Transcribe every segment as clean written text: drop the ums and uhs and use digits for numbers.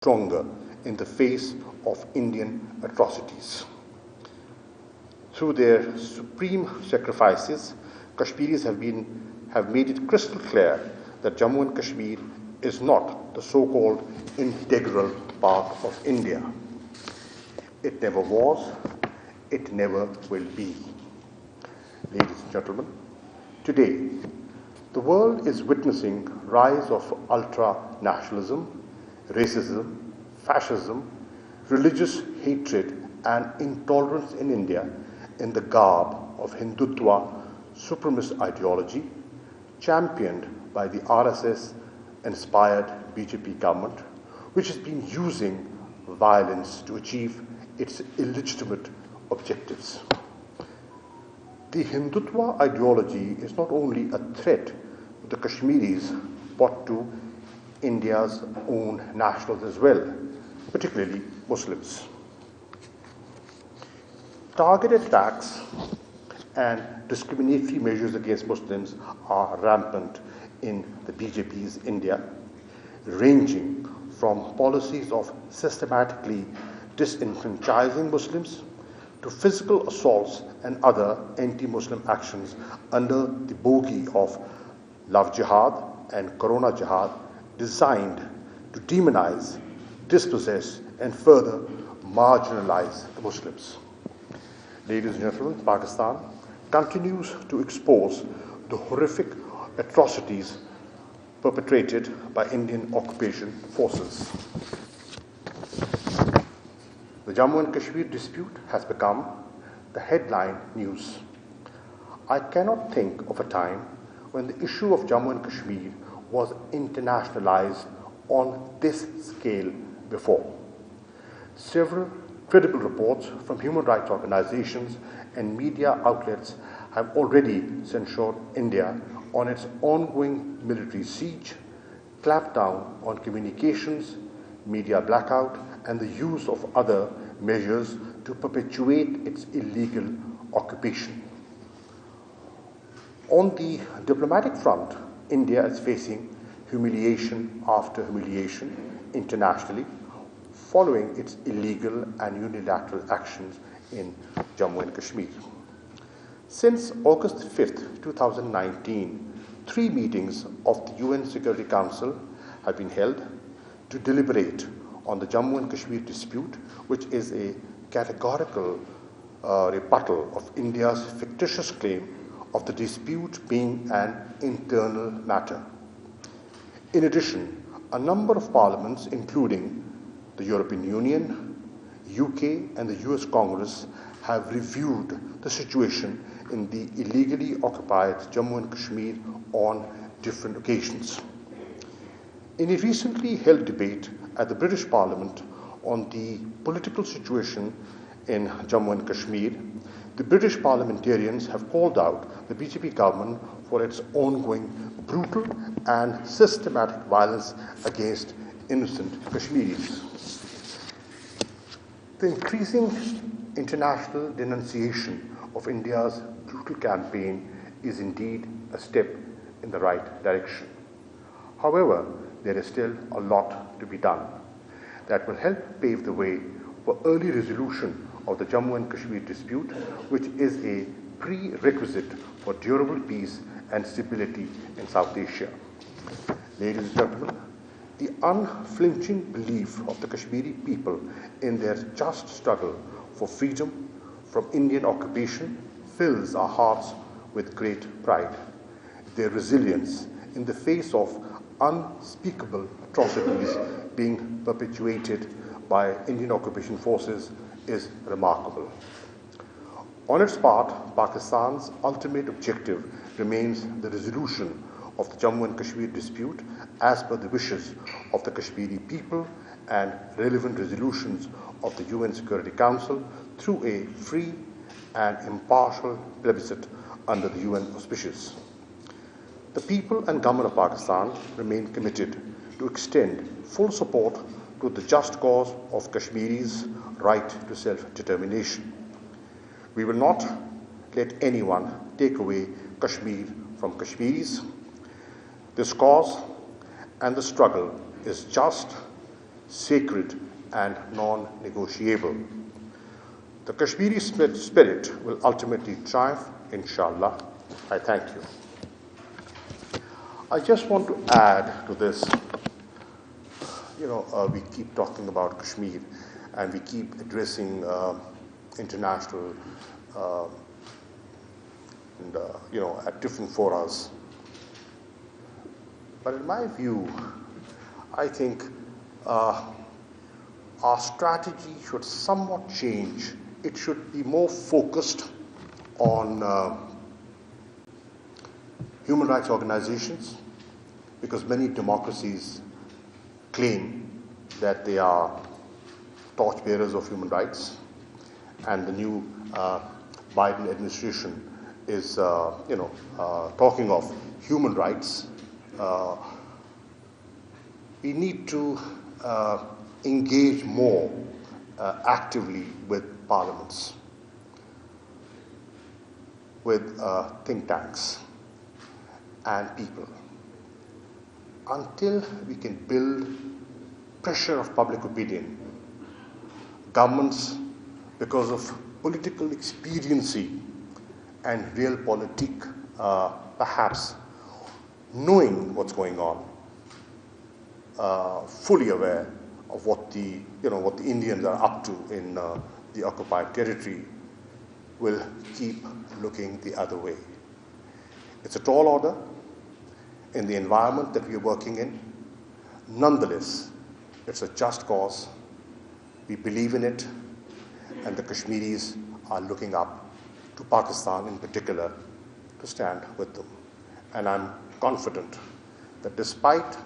stronger in the face of Indian atrocities. Through their supreme sacrifices, Kashmiris have made it crystal clear that Jammu and Kashmir is not the so-called integral part of India. It never was, it never will be. Ladies and gentlemen, today the world is witnessing rise of ultra-nationalism, racism, fascism, religious hatred and intolerance in India in the garb of Hindutva supremacist ideology championed by the RSS-inspired BJP government, which has been using violence to achieve its illegitimate objectives. The Hindutva ideology is not only a threat to the Kashmiris, but to India's own nationals as well, particularly Muslims. Targeted attacks and discriminatory measures against Muslims are rampant in the BJP's India, ranging from policies of systematically disenfranchising Muslims to physical assaults and other anti-Muslim actions under the bogey of love jihad and corona jihad, designed to demonize, dispossess and further marginalize the Muslims. Ladies and gentlemen, Pakistan continues to expose the horrific atrocities perpetrated by Indian occupation forces. The Jammu and Kashmir dispute has become the headline news. I cannot think of a time when the issue of Jammu and Kashmir was internationalized on this scale before. Several credible reports from human rights organizations and media outlets have already censured India on its ongoing military siege, clampdown on communications, media blackout, and the use of other measures to perpetuate its illegal occupation. On the diplomatic front, India is facing humiliation after humiliation internationally following its illegal and unilateral actions in Jammu and Kashmir. Since August 5th, 2019, 3 meetings of the UN Security Council have been held to deliberate on the Jammu and Kashmir dispute, which is a categorical rebuttal of India's fictitious claim of the dispute being an internal matter. In addition, a number of parliaments, including the European Union, UK and the US Congress, have reviewed the situation in the illegally occupied Jammu and Kashmir on different occasions. In a recently held debate at the British Parliament on the political situation in Jammu and Kashmir, the British parliamentarians have called out the BJP government for its ongoing brutal and systematic violence against innocent Kashmiris. The increasing international denunciation of India's brutal campaign is indeed a step in the right direction. However, there is still a lot to be done that will help pave the way for early resolution of the Jammu and Kashmir dispute, which is a prerequisite for durable peace and stability in South Asia. Ladies and gentlemen, the unflinching belief of the Kashmiri people in their just struggle for freedom from Indian occupation fills our hearts with great pride. Their resilience in the face of unspeakable atrocities being perpetuated by Indian occupation forces is remarkable. On its part, Pakistan's ultimate objective remains the resolution of the Jammu and Kashmir dispute as per the wishes of the Kashmiri people and relevant resolutions of the UN Security Council through a free and impartial plebiscite under the UN auspices. The people and government of Pakistan remain committed to extend full support to the just cause of Kashmiris' right to self-determination. We will not let anyone take away Kashmir from Kashmiris. This cause and the struggle is just, sacred and non-negotiable. The Kashmiri spirit will ultimately triumph, inshallah. I thank you. I just want to add to this, we keep talking about Kashmir and we keep addressing international at different forums. But in my view, I think our strategy should somewhat change. It should be more focused on human rights organizations, because many democracies claim that they are torchbearers of human rights, and the new Biden administration is, talking of human rights. We need to engage more actively with parliaments, with think tanks and people. Until we can build pressure of public opinion, governments, because of political expediency and realpolitik, perhaps knowing what's going on, fully aware of what the Indians are up to in the occupied territory, will keep looking the other way. It's a tall order in the environment that we are working in. Nonetheless, it's a just cause. We believe in it, and the Kashmiris are looking up to Pakistan in particular to stand with them. And I'm confident that despite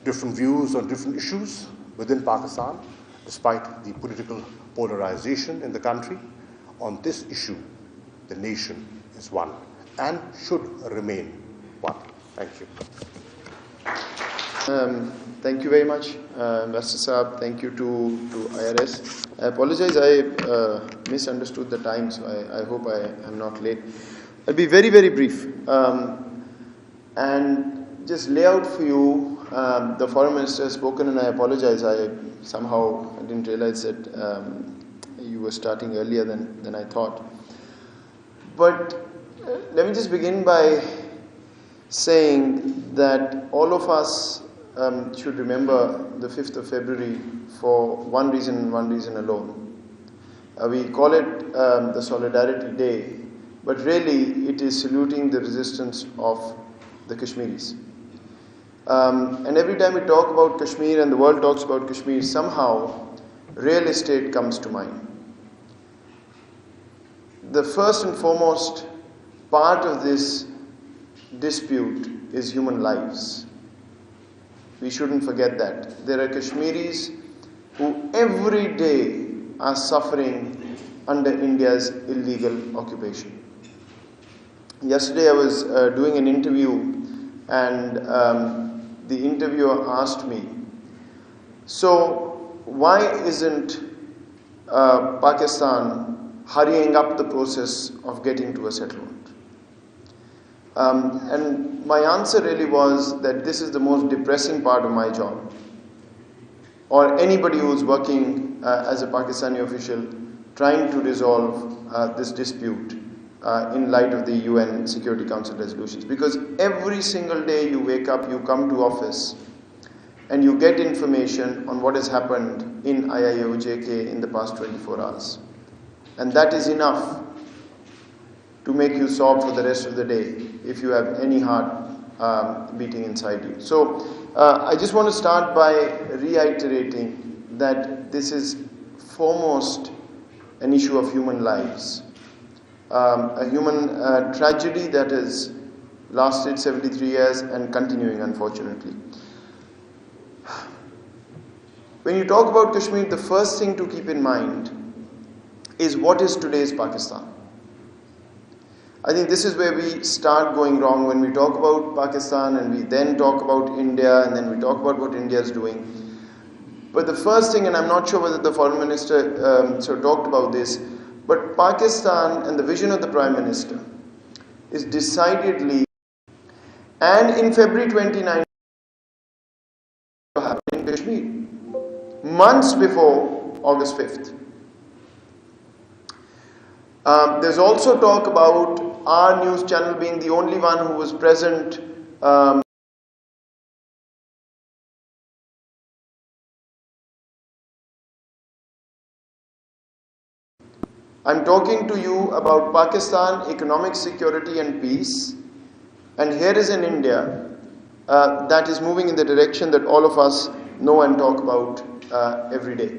different views on different issues within Pakistan, despite the political polarization in the country, on this issue, the nation is one and should remain one. Thank you. Thank you very much, Ambassador Saab. Thank you to IRS. I apologize, I misunderstood the time, so I hope I am not late. I'll be very, very brief and just lay out for you. The Foreign Minister has spoken, and I apologize. I didn't realize that you were starting earlier than I thought. But let me just begin by saying that all of us should remember the 5th of February for one reason and one reason alone. We call it the Solidarity Day, but really it is saluting the resistance of the Kashmiris. And every time we talk about Kashmir and the world talks about Kashmir, somehow real estate comes to mind. The first and foremost part of this dispute is human lives. We shouldn't forget that. There are Kashmiris who every day are suffering under India's illegal occupation. Yesterday I was doing an interview, and the interviewer asked me, so why isn't Pakistan hurrying up the process of getting to a settlement? And my answer really was that this is the most depressing part of my job, or anybody who's working as a Pakistani official trying to resolve this dispute in light of the UN Security Council resolutions. Because every single day you wake up, you come to office, and you get information on what has happened in IIO-JK in the past 24 hours. And that is enough to make you sob for the rest of the day if you have any heart beating inside you. So I just want to start by reiterating that this is foremost an issue of human lives. A human tragedy that has lasted 73 years and continuing, unfortunately. When you talk about Kashmir, the first thing to keep in mind is what is today's Pakistan. I think this is where we start going wrong when we talk about Pakistan and we then talk about India and then we talk about what India is doing. But the first thing, and I'm not sure whether the Foreign Minister talked about this, but Pakistan and the vision of the Prime Minister is decidedly, and in February 2019, Kashmir, months before August 5th. There's also talk about our news channel being the only one who was present I'm talking to you about Pakistan, economic security and peace, and here is an India that is moving in the direction that all of us know and talk about every day.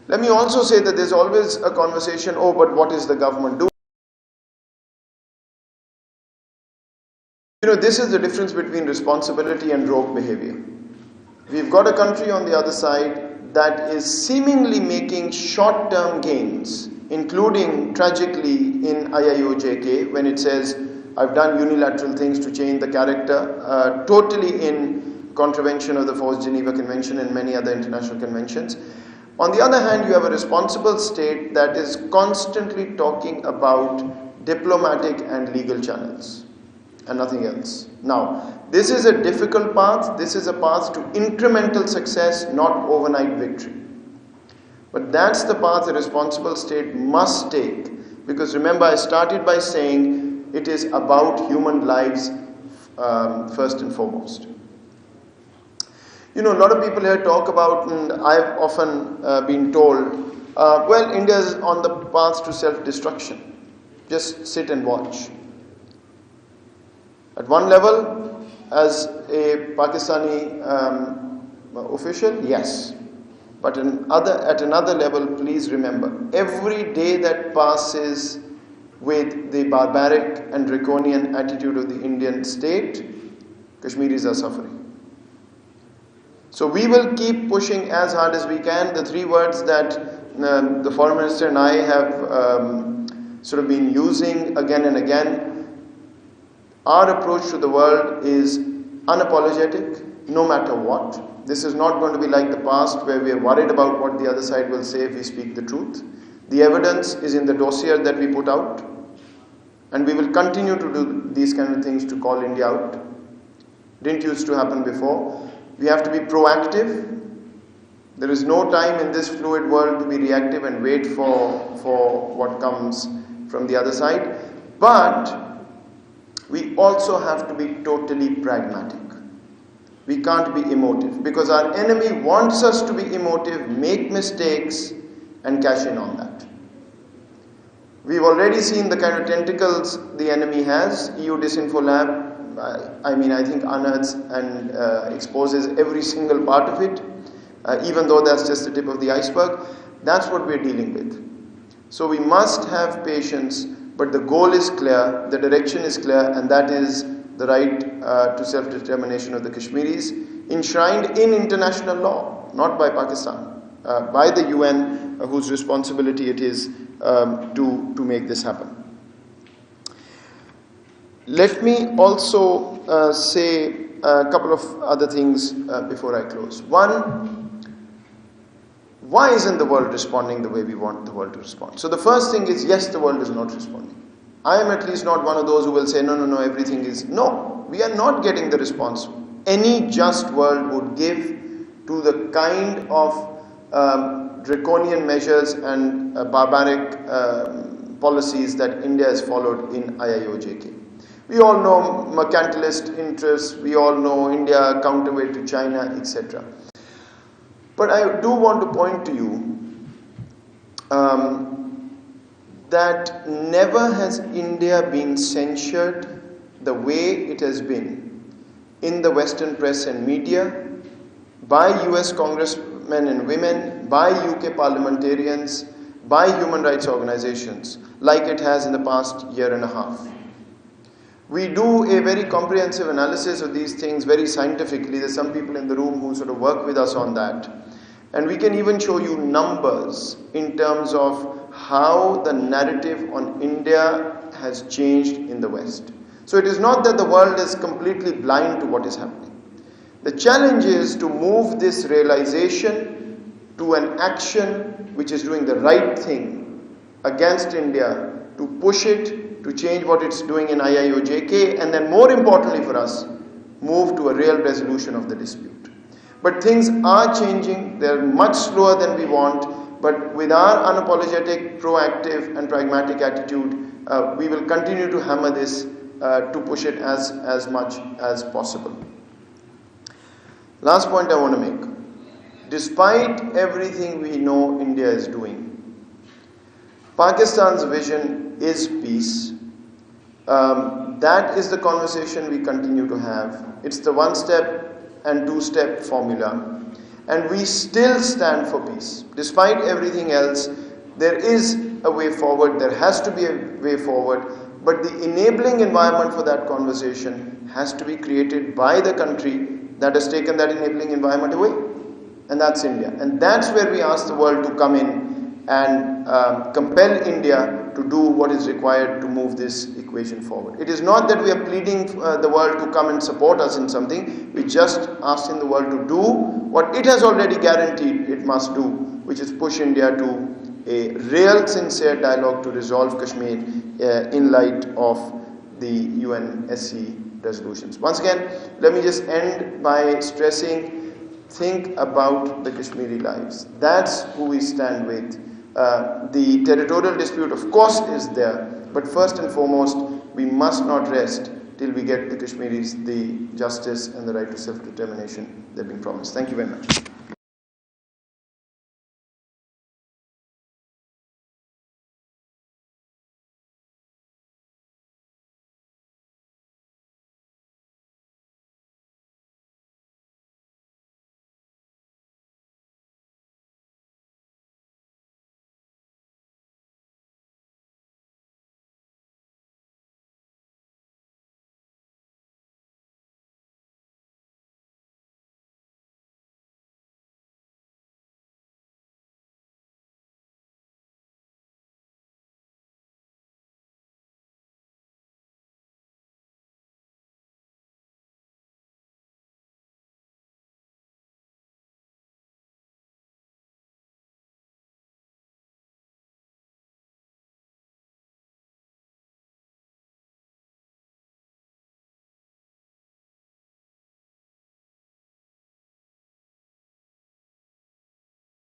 Let me also say that there's always a conversation, oh, but what is the government doing? You know, this is the difference between responsibility and rogue behavior. We've got a country on the other side that is seemingly making short-term gains, including tragically in IIOJK when it says, I've done unilateral things to change the character, totally in contravention of the Fourth Geneva Convention and many other international conventions. On the other hand, you have a responsible state that is constantly talking about diplomatic and legal channels and nothing else. Now, this is a difficult path. This is a path to incremental success, not overnight victory. But that's the path a responsible state must take, because remember, I started by saying it is about human lives first and foremost. You know, a lot of people here talk about, and I've often been told, well, India is on the path to self-destruction. Just sit and watch. At one level, as a Pakistani official, yes. But at another level, please remember, every day that passes with the barbaric and draconian attitude of the Indian state, Kashmiris are suffering. So we will keep pushing as hard as we can. The three words that the Foreign Minister and I have sort of been using again and again. Our approach to the world is unapologetic, no matter what. This is not going to be like the past where we are worried about what the other side will say if we speak the truth. The evidence is in the dossier that we put out, and we will continue to do these kind of things to call India out. Didn't used to happen before. We have to be proactive. There is no time in this fluid world to be reactive and wait for what comes from the other side. But we also have to be totally pragmatic. We can't be emotive, because our enemy wants us to be emotive, make mistakes, and cash in on that. We've already seen the kind of tentacles the enemy has. EU Disinfo Lab, I think unearths and exposes every single part of it, even though that's just the tip of the iceberg. That's what we're dealing with. So we must have patience, but the goal is clear, the direction is clear, and that is the right to self-determination of the Kashmiris, enshrined in international law, not by Pakistan, by the UN, whose responsibility it is to make this happen. Let me also say a couple of other things before I close. One, why isn't the world responding the way we want the world to respond? So the first thing is, yes, the world is not responding. I am at least not one of those who will say, no, everything is... No, we are not getting the response any just world would give to the kind of draconian measures and barbaric policies that India has followed in IIOJK. We all know mercantilist interests, we all know India counterweight to China, etc. But I do want to point to you that never has India been censured the way it has been in the Western press and media, by US congressmen and women, by UK parliamentarians, by human rights organizations, like it has in the past year and a half. We do a very comprehensive analysis of these things very scientifically. There's some people in the room who sort of work with us on that. And we can even show you numbers in terms of how the narrative on India has changed in the West. So it is not that the world is completely blind to what is happening. The challenge is to move this realization to an action which is doing the right thing against India, to push it, to change what it's doing in IIOJK, and then more importantly for us, move to a real resolution of the dispute. But things are changing. They're much slower than we want. But with our unapologetic, proactive and pragmatic attitude, we will continue to hammer this to push it as much as possible. Last point I want to make. Despite everything we know India is doing, Pakistan's vision is peace. That is the conversation we continue to have. It's the one-step and two-step formula. And we still stand for peace. Despite everything else, there is a way forward. There has to be a way forward. But the enabling environment for that conversation has to be created by the country that has taken that enabling environment away. And that's India. And that's where we ask the world to come in and compel India to do what is required to move this equation forward. It is not that we are pleading the world to come and support us in something. We just asking the world to do what it has already guaranteed it must do, which is push India to a real, sincere dialogue to resolve Kashmir in light of the UNSC resolutions. Once again, let me just end by stressing, think about the Kashmiri lives. That's who we stand with. The territorial dispute, of course, is there, but first and foremost, we must not rest till we get the Kashmiris the justice and the right to self-determination they've been promised. Thank you very much.